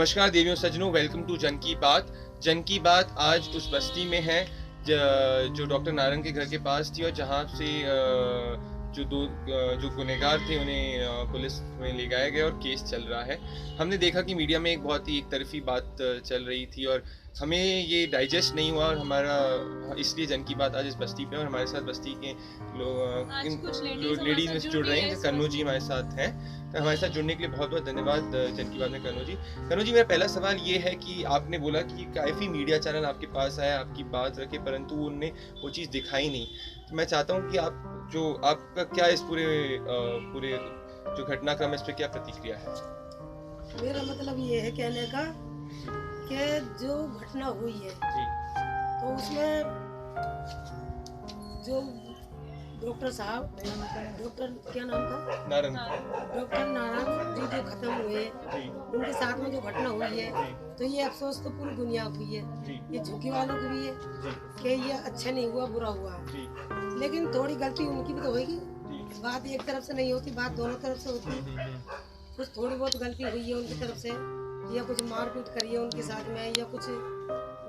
नमस्कार देवियों सज्जनों, वेलकम टू जन की बात। जन की बात आज उस बस्ती में है जो डॉक्टर नारंग के घर के पास थी और जहाँ से जो गुनहगार थे उन्हें पुलिस में ले जाया गया और केस चल रहा है। हमने देखा कि मीडिया में एक बहुत ही एक तरफी बात चल रही थी और हमें ये डाइजेस्ट नहीं हुआ और हमारा इसलिए जन की बात आज इस बस्ती पे और हमारे साथ बस्ती के लोग लेडीज में जुड़ रहे हैं। कन्नू जी हमारे साथ हैं, तो हमारे साथ जुड़ने के लिए बहुत बहुत धन्यवाद जन की बात में कन्नू जी। मेरा पहला सवाल ये है कि आपने बोला कि काफ़ी मीडिया चैनल आपके पास आया, आपकी बात रखे, परंतु उनने वो चीज़ दिखाई नहीं। तो मैं चाहता हूँ कि आपका क्या इस पूरे जो घटनाक्रम है इस पर क्या प्रतिक्रिया है? मेरा मतलब ये है कहने का कि जो घटना हुई है जी, तो उसमें जो डॉक्टर साहब, डॉक्टर क्या नाम था, नारंग डॉक्टर नारायण जी जो खत्म हुए, जी, उनके साथ में जो घटना हुई है जी, तो ये अफसोस तो पूरी दुनिया को हुई है, जी, ये झुकी वालों को भी है जी, कि ये अच्छा नहीं हुआ, बुरा हुआ। जी, लेकिन थोड़ी गलती उनकी भी तो होगी, जी, बात एक तरफ से नहीं होती, बात दोनों तरफ से होती है। कुछ थोड़ी बहुत गलती हुई है उनकी तरफ से, या कुछ मारपीट करी है उनके साथ में, या कुछ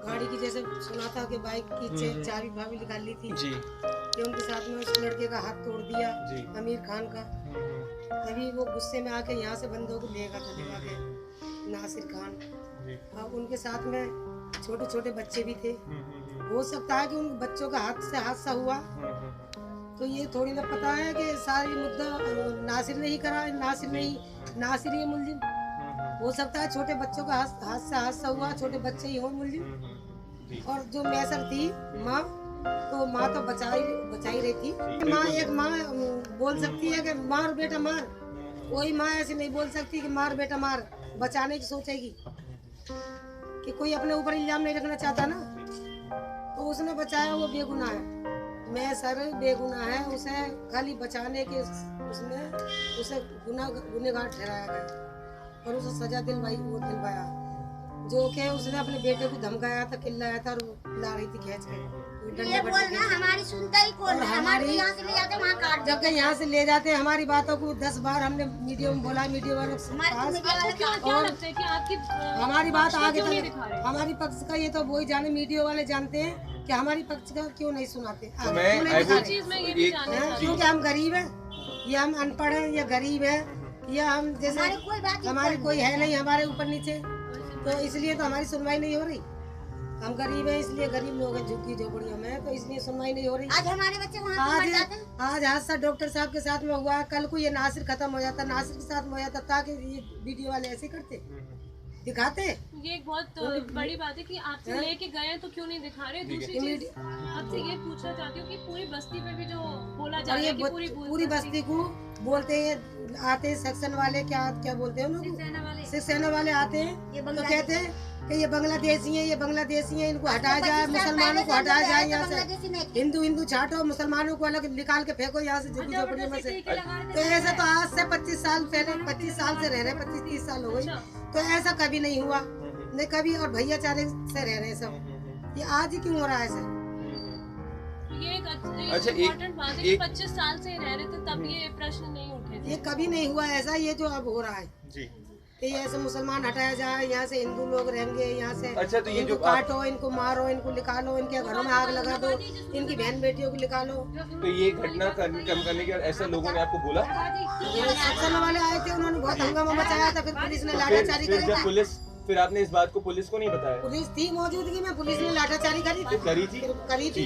गाड़ी की जैसे सुना था कि बाइक की चाबी भाभी निकाल ली थी जी, कि उनके साथ में उस लड़के का हाथ तोड़ दिया, जी, आमिर खान का। तभी वो गुस्से में आके यहाँ से बंदूक लेगा था दिखा के, नासिर खान। जी, अब उनके साथ में छोटे छोटे बच्चे भी थे, हो सकता है कि उन बच्चों का हाथ से हादसा हुआ, तो ये थोड़ी ना पता है कि सारी मुद्दा नासिर ने ही करा, नासिर ये मुलजिम। हो सकता है छोटे बच्चों का हाथ से हादसा हुआ, छोटे बच्चे ही हो मुलजिम। और जो मैसर थी माँ, तो माँ तो बचाई रही थी। एक माँ बोल सकती है कि मार बेटा मार, कोई माँ ऐसी नहीं बोल सकती कि मार बेटा मार, बचाने की सोचेगी। कि कोई अपने ऊपर इल्जाम नहीं रखना चाहता ना, तो उसने बचाया, वो बेगुनाह है। मैं सर बेगुनाह है, उसे खाली बचाने के उसे गुनहगार ठहराया गया और उसे सजा दिलवाया, जो कि उसने अपने बेटे को धमकाया था, चिल्लाया था और ला रही थी खींच के। ये बोलना हमारी सुनता ही कौन है? हमारी यहाँ से ले जाते वहाँ काट जब तक यहाँ से ले जाते हैं, हमारी बातों को 10 बार हमने मीडिया में बोला, मीडिया वालों के हमारी बात आगे तक, हमारी पक्ष का ये तो वही जाने, मीडिया वाले जानते हैं कि हमारी पक्ष का क्यों नहीं सुनाते। क्योंकि हम गरीब है, या हम अनपढ़ है, या गरीब है, या हम जैसे हमारी कोई है नहीं हमारे ऊपर नीचे, तो इसलिए तो हमारी सुनवाई नहीं हो रही। हम गरीब हैं, इसलिए गरीब लोग हैं, झुग्गी झोपड़ियों में, तो इसलिए सुनवाई नहीं हो रही। आज हमारे बच्चे वहाँ आज हादसा डॉक्टर साहब के साथ में हुआ, कल को ये नासिर खत्म हो जाता, नासिर के साथ में हो जाता, ताकि ये वीडियो वाले ऐसे करते दिखाते। ये एक बहुत बड़ी बात है कि आपसे लेके गए तो क्यों नहीं दिखा रहे। दूसरी चीज आपसे ये पूछना चाहती हूँ कि पूरी बस्ती पे भी जो बोला जा रहा है कि पूरी बस्ती को बोलते हैं, आते हैं सेक्शन वाले, क्या बोलते हैं उनको, शिवसेना वाले आते हैं, तो कहते हैं कि ये बांग्लादेशी है, ये बांग्लादेशी है, इनको हटाया जाए, मुसलमानों को हटाया जाए यहाँ से, हिंदू छाटो, मुसलमानों को अलग निकाल के फेंको यहाँ से झुग्गी झोपड़ियों में से। तो ऐसा तो आज से 25 साल पहले, 25 साल से रह रहे, 25-30 साल हो गई, तो ऐसा कभी नहीं हुआ, नहीं कभी। और भैया चारे से रह रहे सब, ये आज ही क्यों हो रहा है सर? ये एक इम्पोर्टेंट बात है कि 25 साल से रह रहे थे तब ये प्रश्न नहीं उठे थे। ये कभी नहीं हुआ ऐसा, ये जो अब हो रहा है जी, कि ऐसे मुसलमान हटाया जाए, यहाँ से हिंदू लोग रहेंगे, यहाँ से अच्छा, तो ये जो काटो, इनको मारो, इनको निकालो, इनके घरों में आग लगा दो, इनकी बहन बेटियों को निकालो। तो ये घटना कम करने के बाद ऐसा लोगों ने आपको बोला? सेक्शन वाले आए थे, उन्होंने बहुत हंगामा मचाया था, फिर पुलिस ने लाठाचारी करी। फिर आपने इस बात को पुलिस को नहीं बताया? पुलिस थी मौजूदगी में, पुलिस ने लाठाचारी करी थी,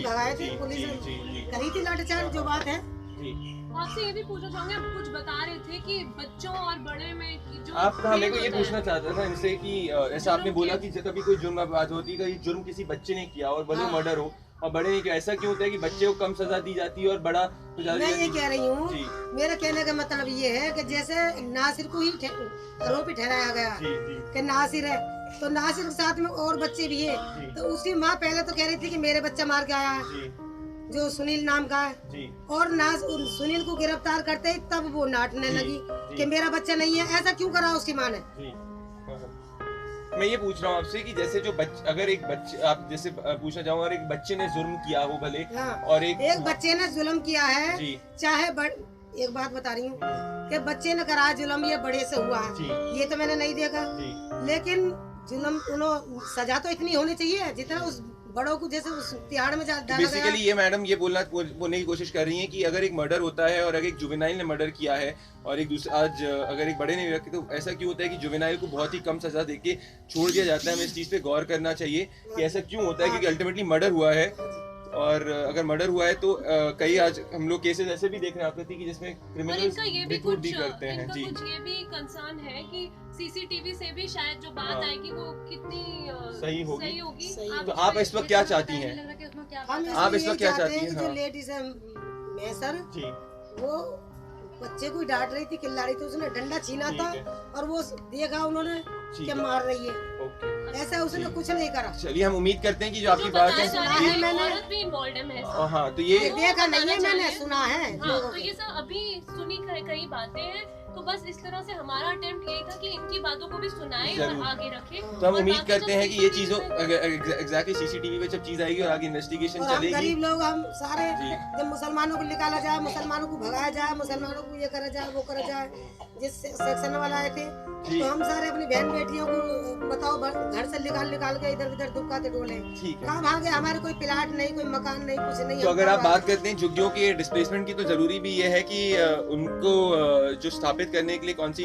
भगाए थे, पुलिस ने करी थी लाठाचारी, जो बात है। आपसे ये भी पूछना चाहूंगे, आप कुछ बता रहे थे कि बच्चों और बड़े में जो आप हमें को ये पूछना चाहता था इनसे कि ऐसा आपने बोला कि कभी कोई जुर्म बात होती है, कि जुर्म किसी बच्चे ने किया और भले मर्डर हो और बड़े ने किया, ऐसा क्यों होता है कि बच्चे को कम सजा दी जाती है और बड़ा तो ज्यादा? मैं ये कह रही हूँ, मेरा कहने का मतलब ये है कि जैसे नासिर को ही आरोपी ठहराया गया कि नासिर है, तो नासिर के साथ में और बच्चे भी है, तो उसकी माँ पहले तो कह रही थी कि मेरे बच्चा मार के आया है, जो सुनील नाम का है, और सुनील को गिरफ्तार करते ही तब वो नाटने लगी कि मेरा बच्चा नहीं है। ऐसा क्यों करा उसकी माँ ने? मैं ये पूछ रहा हूँ आपसे कि जैसे जो अगर एक बच्चे, आप जैसे पूछना चाहूँगा, अगर एक बच्चे ने जुर्म किया हो भले, और एक बच्चे ने जुल्म किया है, चाहे एक बात बता रही हूँ कि बच्चे ने करा जुल्म, ये बड़े से हुआ है, ये तो मैंने नहीं देखा। लेकिन जुल्म उन्होंने सजा तो इतनी होनी चाहिए जितना उस बड़ों को जैसे उस तिहाड़ में डाला गया। बेसिकली ये मैडम ये बोलने की कोशिश कर रही हैं कि अगर एक मर्डर होता है और अगर एक जुवेनाइल ने मर्डर किया है और एक दूसरा आज अगर एक बड़े ने रखे तो ऐसा क्यों होता है कि जुवेनाइल को बहुत ही कम सजा देके छोड़ दिया जाता है। हमें इस चीज़ पे गौर करना चाहिए कि ऐसा क्यों होता है, क्योंकि अल्टीमेटली मर्डर हुआ है और अगर मर्डर हुआ है तो कई आज हम लोग केसेस ऐसे भी देख रहे हैं आपने कि जिसमें क्रिमिनल्स रिपोर्ट भी करते हैं। जी, कुछ ये भी कंसर्न है कि सीसीटीवी से भी शायद जो बात आएगी वो कितनी सही होगी। आप तो आप इस वक्त क्या चाहती हैं? आप इस वक्त क्या चाहती हैं? जो लेडीज है मैं सर जी, वो बच्चे को डांट रही थी, चिल्ला रही थी, उसने डंडा छीना था और वो देखा उन्होंने क्या मार रही है। ओके, ऐसा उसने कुछ नहीं करा। चलिए हम उम्मीद करते हैं कि जो आपकी बात है औरत भी इन्वॉल्व है। हाँ, तो ये देखा नहीं है, मैंने सुना है। हाँ, तो ये सब अभी सुनी कई बातें हैं, तो बस इस तरह से हमारा अटेम्प्ट यही था कि इनकी बातों को भी सुनाए और आगे रखे। तो हम उम्मीद करते हैं कि ये चीजों एग्जैक्टली सीसीटीवी पे जब चीज आएगी और आगे इन्वेस्टिगेशन और हम चलेगी। गरीब लोग हम सारे जब मुसलमानों को निकाला जाए, मुसलमानों को भगाया जाए, मुसलमानों को ये करा जाए वो करा जाए, जिस सेक्शन वाला आए थे तो हम सारे अपनी बहन बेटियों को बताओ घर से निकाल के इधर उधर दुबकाते डोले। कहाँ भागे? हमारे कोई प्लाट नहीं, कोई मकान नहीं, कुछ नहीं। तो अगर आप बात करते हैं झुग्गियों के डिस्प्लेसमेंट की तो जरूरी भी ये है कि उनको जो स्थापित करने के लिए कौन सी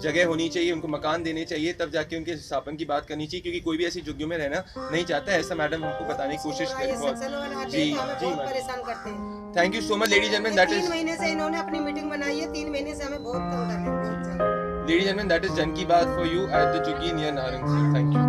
जगह होनी चाहिए, उनको मकान देने चाहिए, तब जाके उनके स्थापन की बात करनी चाहिए, क्योंकि कोई भी ऐसी झुग्गियों में रहना नहीं चाहता है। ऐसा मैडम हमको बताने की कोशिश करें। जी, परेशान करते हैं। Thank you so much ladies and that is 3 महीने से इन्होंने अपनी मीटिंग बनाई है, 3 महीने से हमें बहुत तंग कर रहे हैं। Ladies and that is Jan Ki Baat for you at the jhuggi near Narang. Thank you.